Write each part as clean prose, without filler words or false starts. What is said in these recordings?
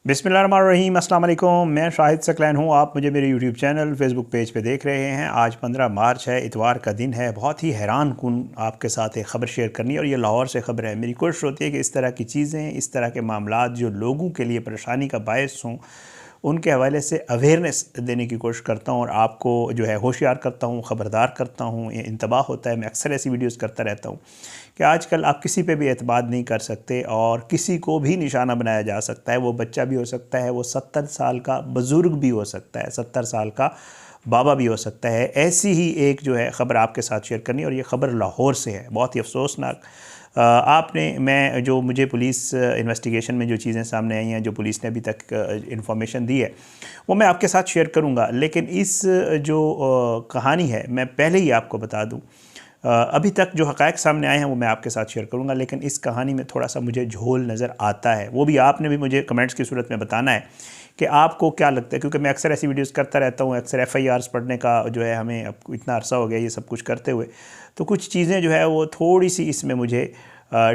बिस्मिल्लाहिर्रहमानिर्रहीम, अस्सलाम वालेकुम। मैं शाहिद सकलैन हूँ। आप मुझे मेरे यूट्यूब चैनल फेसबुक पेज पे देख रहे हैं। आज 15 मार्च है, इतवार का दिन है। बहुत ही हैरान कुन आपके साथ एक ख़बर शेयर करनी है और ये लाहौर से ख़बर है। मेरी कोशिश होती है कि इस तरह की चीज़ें, इस तरह के मामलात जो लोगों के लिए परेशानी का बायस हों, उनके हवाले से अवेयरनेस देने की कोशिश करता हूँ और आपको जो है होशियार करता हूँ, ख़बरदार करता हूँ। ये इंतबाह होता है। मैं अक्सर ऐसी वीडियोस करता रहता हूँ कि आजकल आप किसी पे भी एतमाद नहीं कर सकते और किसी को भी निशाना बनाया जा सकता है। वो बच्चा भी हो सकता है, वो 70 साल का बुज़ुर्ग भी हो सकता है, 70 साल का बाबा भी हो सकता है। ऐसी ही एक जो है ख़बर आपके साथ शेयर करनी, और ये ख़बर लाहौर से है। बहुत ही अफसोसनाक। मैं जो मुझे पुलिस इन्वेस्टिगेशन में जो चीज़ें सामने आई हैं, जो पुलिस ने अभी तक इंफॉर्मेशन दी है, वो मैं आपके साथ शेयर करूंगा। लेकिन इस जो कहानी है, मैं पहले ही आपको बता दूं, अभी तक जो हक़ाइक़ सामने आए हैं वो मैं आपके साथ शेयर करूंगा। लेकिन इस कहानी में थोड़ा सा मुझे झोल नज़र आता है। वो भी आपने भी मुझे कमेंट्स की सूरत में बताना है कि आपको क्या लगता है, क्योंकि मैं अक्सर ऐसी वीडियोस करता रहता हूँ। अक्सर FIRs पढ़ने का जो है, हमें अब इतना अरसा हो गया ये सब कुछ करते हुए, तो कुछ चीज़ें जो है वो थोड़ी सी इसमें मुझे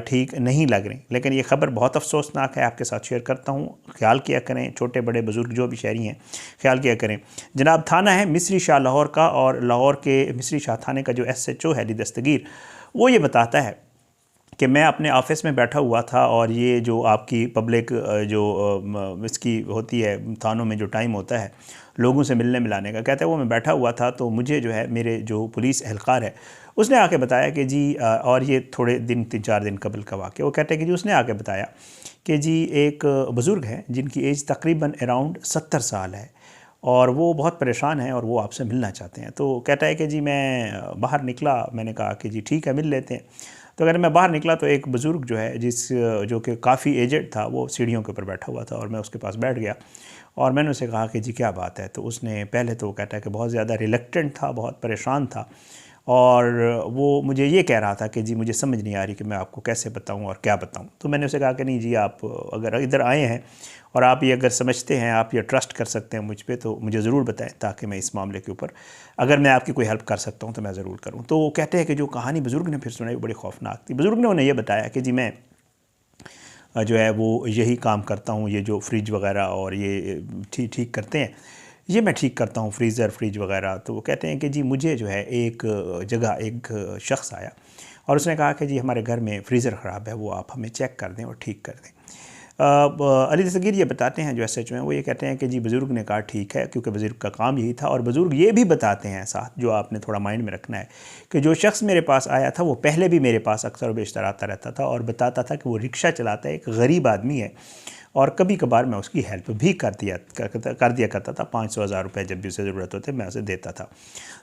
ठीक नहीं लग रही। लेकिन ये ख़बर बहुत अफसोसनाक है, आपके साथ शेयर करता हूँ। ख्याल किया करें, छोटे बड़े बुज़ुर्ग जो भी शहरी हैं, ख्याल किया करें। जनाब, थाना है मिस्री शाह लाहौर का, और लाहौर के मिस्री शाह थाने का जो SHO है अली दस्तगीर, वो ये बताता है कि मैं अपने ऑफिस में बैठा हुआ था, और ये जो आपकी पब्लिक जो इसकी होती है थानों में, जो टाइम होता है लोगों से मिलने मिलाने का, कहते हैं वो मैं बैठा हुआ था, तो मुझे जो है मेरे जो पुलिस एहलकार है उसने आके बताया कि जी और ये थोड़े दिन 3-4 दिन कबल का वाक़या, वो कहते हैं कि जी उसने आके बताया कि जी एक बुज़ुर्ग हैं जिनकी एज तकरीबन अराउंड 70 साल है, और वो बहुत परेशान हैं और वो आपसे मिलना चाहते हैं। तो कहता है कि जी मैं बाहर निकला, मैंने कहा कि जी ठीक है, मिल लेते हैं। तो अगर मैं बाहर निकला तो एक बुज़ुर्ग जो है, जो कि काफ़ी एजेड था, वो सीढ़ियों के ऊपर बैठा हुआ था, और मैं उसके पास बैठ गया और मैंने उसे कहा कि जी क्या बात है। तो उसने पहले तो वो कहता है कि बहुत ज़्यादा रिलक्टेंट था, बहुत परेशान था, और वो मुझे ये कह रहा था कि जी मुझे समझ नहीं आ रही कि मैं आपको कैसे बताऊं और क्या बताऊं। तो मैंने उसे कहा कि नहीं जी, आप अगर इधर आए हैं और आप ये अगर समझते हैं, आप ये ट्रस्ट कर सकते हैं मुझ पे, तो मुझे ज़रूर बताएं, ताकि मैं इस मामले के ऊपर अगर मैं आपकी कोई हेल्प कर सकता हूं तो मैं ज़रूर करूं। तो वो कहते हैं कि जो कहानी बुज़ुर्ग ने फिर सुनाई वो बड़ी खौफनाक थी। बुज़ुर्ग ने उन्हें ये बताया कि जी मैं जो है वो यही काम करता हूँ, ये जो फ्रिज वगैरह और ये ठीक करते हैं, ये मैं ठीक करता हूँ, फ्रीज़र फ्रिज वगैरह। तो वो कहते हैं कि जी मुझे जो है एक जगह एक शख्स आया और उसने कहा कि जी हमारे घर में फ्रीज़र ख़राब है, वो आप हमें चेक कर दें और ठीक कर दें। अली दस्तगीर ये बताते हैं, जो SHO हैं, वो ये कहते हैं कि जी बुज़ुर्ग ने कहा ठीक है, क्योंकि बुज़ुर्ग का काम यही था। और बुज़ुर्ग ये भी बताते हैं साथ, जो आपने थोड़ा माइंड में रखना है, कि जो शख्स मेरे पास आया था वो पहले भी मेरे पास अक्सर बेशतर आता रहता था, और बताता था कि वो रिक्शा चलाता है, एक गरीब आदमी है, और कभी कभार मैं उसकी हेल्प भी कर दिया करता था। 500-1000 रुपये जब भी उसे ज़रूरत होती मैं उसे देता था।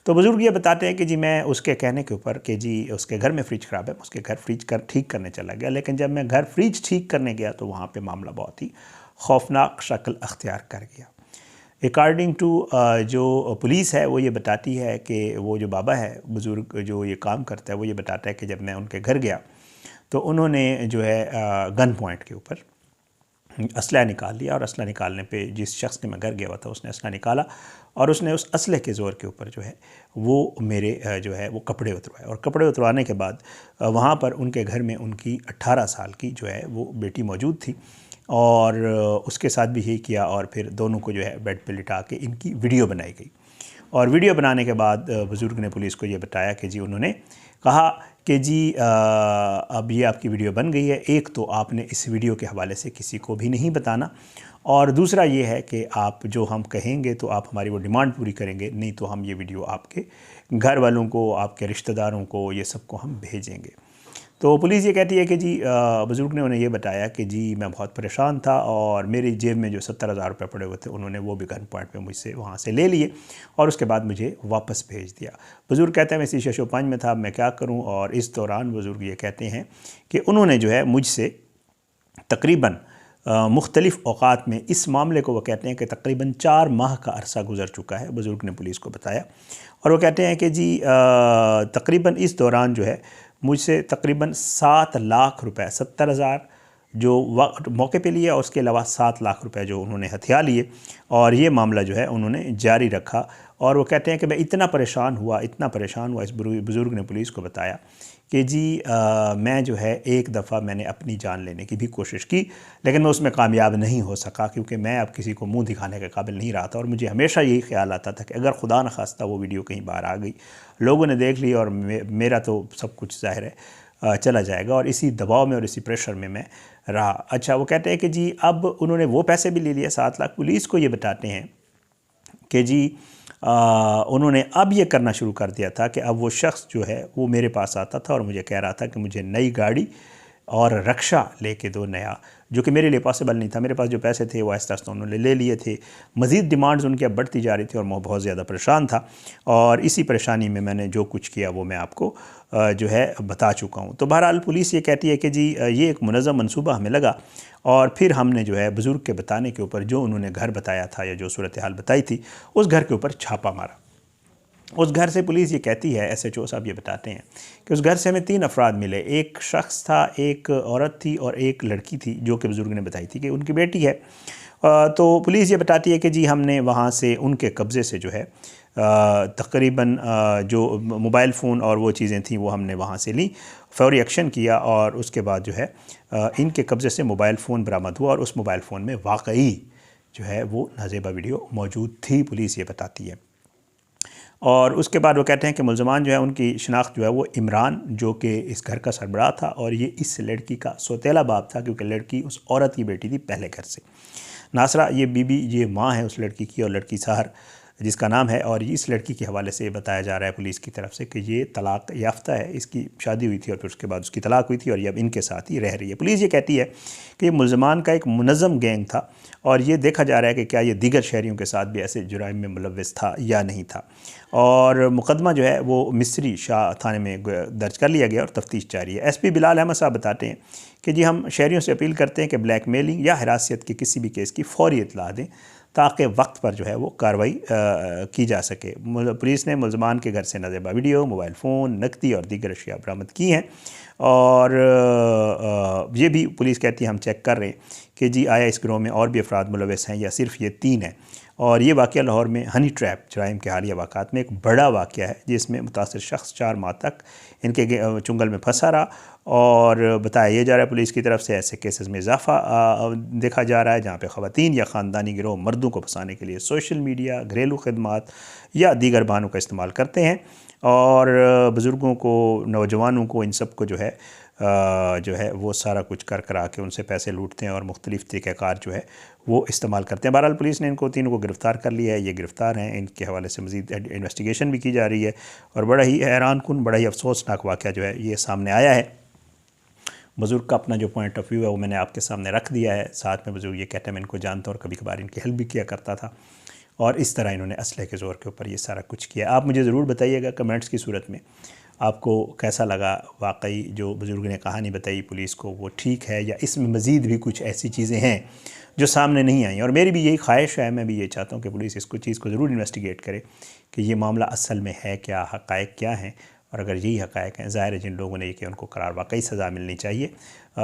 तो बुज़ुर्ग ये बताते हैं कि जी मैं उसके कहने के ऊपर कि जी उसके घर में फ्रिज ख़राब है, उसके घर फ्रिज ठीक करने चला गया। लेकिन जब मैं घर फ्रिज ठीक करने गया तो वहाँ पे मामला बहुत ही खौफनाक शक्ल अख्तियार कर गया। अकॉर्डिंग टू जो पुलिस है, वो ये बताती है कि वो जो बाबा है, बुज़ुर्ग जो ये काम करता है, वो ये बताता है कि जब मैं उनके घर गया तो उन्होंने जो है गन पॉइंट के ऊपर असला निकाल लिया, और असला निकालने पे जिस शख्स के मैं घर गया हुआ था उसने असला निकाला, और उसने उस असले के ज़ोर के ऊपर जो है वो मेरे जो है वो कपड़े उतरवाए। और कपड़े उतरवाने के बाद वहाँ पर उनके घर में उनकी 18 साल की जो है वो बेटी मौजूद थी, और उसके साथ भी यही किया। और फिर दोनों को जो है बेड पे लिटा के इनकी वीडियो बनाई गई, और वीडियो बनाने के बाद बुज़ुर्ग ने पुलिस को ये बताया कि जी उन्होंने कहा कि जी अब ये आपकी वीडियो बन गई है, एक तो आपने इस वीडियो के हवाले से किसी को भी नहीं बताना, और दूसरा ये है कि आप जो हम कहेंगे तो आप हमारी वो डिमांड पूरी करेंगे, नहीं तो हम ये वीडियो आपके घर वालों को, आपके रिश्तेदारों को, ये सबको हम भेजेंगे। तो पुलिस ये कहती है कि जी बुज़ुर्ग ने उन्हें ये बताया कि जी मैं बहुत परेशान था, और मेरी जेब में जो 70,000 रुपये पड़े हुए थे उन्होंने वो भी गन पॉइंट पे मुझसे वहाँ से ले लिए, और उसके बाद मुझे वापस भेज दिया। बुज़ुर्ग कहते हैं मैं इसी शशो 5 में था, मैं क्या करूँ। और इस दौरान बुज़ुर्ग ये कहते हैं कि उन्होंने जो है मुझसे तकरीबन मुख्तलिफ़ औक़ात में इस मामले को, वो कहते हैं कि तकरीबन 4 माह का अरसा गुज़र चुका है, बुज़ुर्ग ने पुलिस को बताया। और वो कहते हैं कि जी तकरीबन इस दौरान जो है मुझसे तकरीबन 7 लाख रुपए, 70,000 जो वक्त मौके पे लिए, और उसके अलावा 7 लाख रुपए जो उन्होंने हथियार लिए, और ये मामला जो है उन्होंने जारी रखा। और वो कहते हैं कि मैं इतना परेशान हुआ, इस बुज़ुर्ग ने पुलिस को बताया कि जी मैं जो है एक दफ़ा मैंने अपनी जान लेने की भी कोशिश की, लेकिन मैं उसमें कामयाब नहीं हो सका, क्योंकि मैं अब किसी को मुंह दिखाने के काबिल नहीं रहा था। और मुझे हमेशा यही ख्याल आता था कि अगर खुदा न खास्ता वो वीडियो कहीं बाहर आ गई, लोगों ने देख ली और मेरा तो सब कुछ ज़ाहिर है चला जाएगा। और इसी दबाव में और इसी प्रेशर में मैं रहा। अच्छा, वो कहते हैं कि जी अब उन्होंने वो पैसे भी ले लिए 7 लाख। पुलिस को ये बताते हैं कि जी उन्होंने अब ये करना शुरू कर दिया था कि अब वो शख्स जो है वो मेरे पास आता था और मुझे कह रहा था कि मुझे नई गाड़ी और रक्षा लेके दो नया, जो कि मेरे लिए पॉसिबल नहीं था। मेरे पास जो पैसे थे वो आहिस्ता आहिस्ता उन्होंने ले लिए थे। मज़ीद डिमांड्स उनकी अब बढ़ती जा रही थी और मैं बहुत ज़्यादा परेशान था। और इसी परेशानी में मैंने जो कुछ किया वो मैं आपको जो है बता चुका हूँ। तो बहरहाल पुलिस ये कहती है कि जी ये एक मुनज़्ज़म मनसूबा हमें लगा, और फिर हमने जो है बुज़ुर्ग के बताने के ऊपर जो उन्होंने घर बताया था या जो सूरत हाल बताई थी, उस घर के ऊपर छापा मारा। उस घर से पुलिस ये कहती है, SHO साहब ये बताते हैं कि उस घर से हमें 3 अफराद मिले। एक शख्स था, एक औरत थी और एक लड़की थी, जो कि बुज़ुर्ग ने बताई थी कि उनकी बेटी है। तो पुलिस ये बताती है कि जी हमने वहाँ से उनके कब्ज़े से जो है तकरीबन जो मोबाइल फ़ोन और वो चीज़ें थी वो हमने वहाँ से ली, फौरी एक्शन किया, और उसके बाद जो है इनके कब्ज़े से मोबाइल फ़ोन बरामद हुआ और उस मोबाइल फ़ोन में वाकई जो है वो नाजेबा वीडियो मौजूद थी, पुलिस ये बताती है। और उसके बाद वो कहते हैं कि मुल्ज़मान जो है उनकी शिनाख्त जो है वो इमरान, जो कि इस घर का सरबराह था, और ये इस लड़की का सौतेला बाप था, क्योंकि लड़की उस औरत की बेटी थी पहले घर से। नासरा ये बीबी, ये माँ है उस लड़की की, और लड़की सहर जिसका नाम है। और इस लड़की के हवाले से बताया जा रहा है पुलिस की तरफ से कि ये तलाक याफ्ता है, इसकी शादी हुई थी और फिर उसके बाद उसकी तलाक हुई थी और ये अब इनके साथ ही रह रही है। पुलिस ये कहती है कि ये मुल्ज़मान का एक मुनज़्ज़म गैंग था, और ये देखा जा रहा है कि क्या ये दीगर शहरियों के साथ भी ऐसे जुराइम में मुलव्वस था या नहीं था। और मुकदमा जो है वो मिस्री शाह थाने में दर्ज कर लिया गया और तफ्तीश जारी है। SP बिलाल अहमद साहब बताते हैं कि जी हम शहरियों से अपील करते हैं कि ब्लैकमेलिंग या हिरासत के किसी भी केस की फौरी इत्तला दें, ताकि वक्त पर जो है वो कार्रवाई की जा सके। पुलिस ने मुल्ज़मान के घर से नाजेबा वीडियो, मोबाइल फ़ोन, नकदी और दीगर अशिया बरामद की हैं। और ये भी पुलिस कहती है हम चेक कर रहे हैं कि जी आया इस गिरोह में और भी अफराद मुलव्वस हैं या सिर्फ ये 3 हैं। और ये वाक़या लाहौर में हनी ट्रैप जराइम के हालिया वाक़ात में एक बड़ा वाक़या है, जिसमें मुतासर शख्स 4 माह तक इनके चुंगल में फंसा रहा। और बताया ये जा रहा है पुलिस की तरफ से ऐसे केसेस में इजाफा देखा जा रहा है, जहाँ पे ख़वातीन या ख़ानदानी गिरोह मर्दों को फंसाने के लिए सोशल मीडिया, घरेलू खदमात या दीगर बहानों का इस्तेमाल करते हैं, और बुज़ुर्गों को, नौजवानों को, इन सब को जो है वो सारा कुछ कर करा के उनसे पैसे लूटते हैं और मुख्तलिफ़ तरीक़ाकार जो है वो इस्तेमाल करते हैं। बहरहाल पुलिस ने इनको तीनों को गिरफ़्तार कर लिया है, ये गिरफ़्तार हैं। इनके हवाले से मज़ीद इन्वेस्टिगेशन भी की जा रही है, और बड़ा ही हैरान कुन, बड़ा ही अफसोसनाक वाक़या जो है ये सामने आया है। बुज़ुर्ग का अपना जो पॉइंट ऑफ व्यू है वो मैंने आपके सामने रख दिया है। साथ में बुज़ुर्ग ये कहते हैं मैं इनको जानता हूँ और कभी कभार इनकी हेल्प भी किया करता था, और इस तरह इन्होंने असले के ज़ोर के ऊपर ये सारा कुछ किया। आप मुझे ज़रूर बताइएगा कमेंट्स की सूरत में आपको कैसा लगा, वाकई जो बुज़ुर्ग ने कहानी बताई पुलिस को वो ठीक है, या इसमें मज़ीद भी कुछ ऐसी चीज़ें हैं जो सामने नहीं आई। और मेरी भी यही ख्वाहिश है, मैं भी ये चाहता हूँ कि पुलिस इसको चीज़ को ज़रूर इन्वेस्टिगेट करे कि ये मामला असल में है क्या, हक़ाइक़ क्या हैं, और अगर यही हक़ाइक़ हैं, ज़ाहिर है जिन लोगों ने ये किया उनको करार वाकई सज़ा मिलनी चाहिए।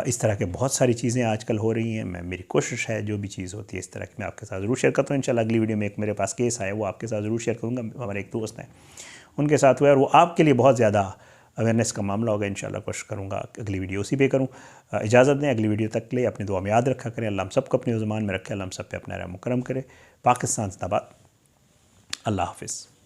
इस तरह के बहुत सारी चीज़ें आजकल हो रही हैं। मेरी कोशिश है जो भी चीज़ होती है इस तरह की मैं आपके साथ ज़रूर शेयर करता हूँ। इंशाल्लाह अगली वीडियो में एक मेरे पास केस आया वो आपके साथ ज़रूर शेयर करूँगा। हमारे एक दोस्त हैं उनके साथ हुआ, और वो आपके लिए बहुत ज़्यादा अवेयरनेस का मामला होगा। इंशाल्लाह कोशिश करूँगा अगली वीडियो उसी पे करूँ। इजाज़त दें, अगली वीडियो तक के लिए अपनी दुआ में याद रखा करें। अल्लाह हम सबको अपने ज़ुबान में रखे, अल्लाह हम सब पे अपना रहम करम करे। पाकिस्तान ज़िंदाबाद। अल्लाह हाफ़िज़।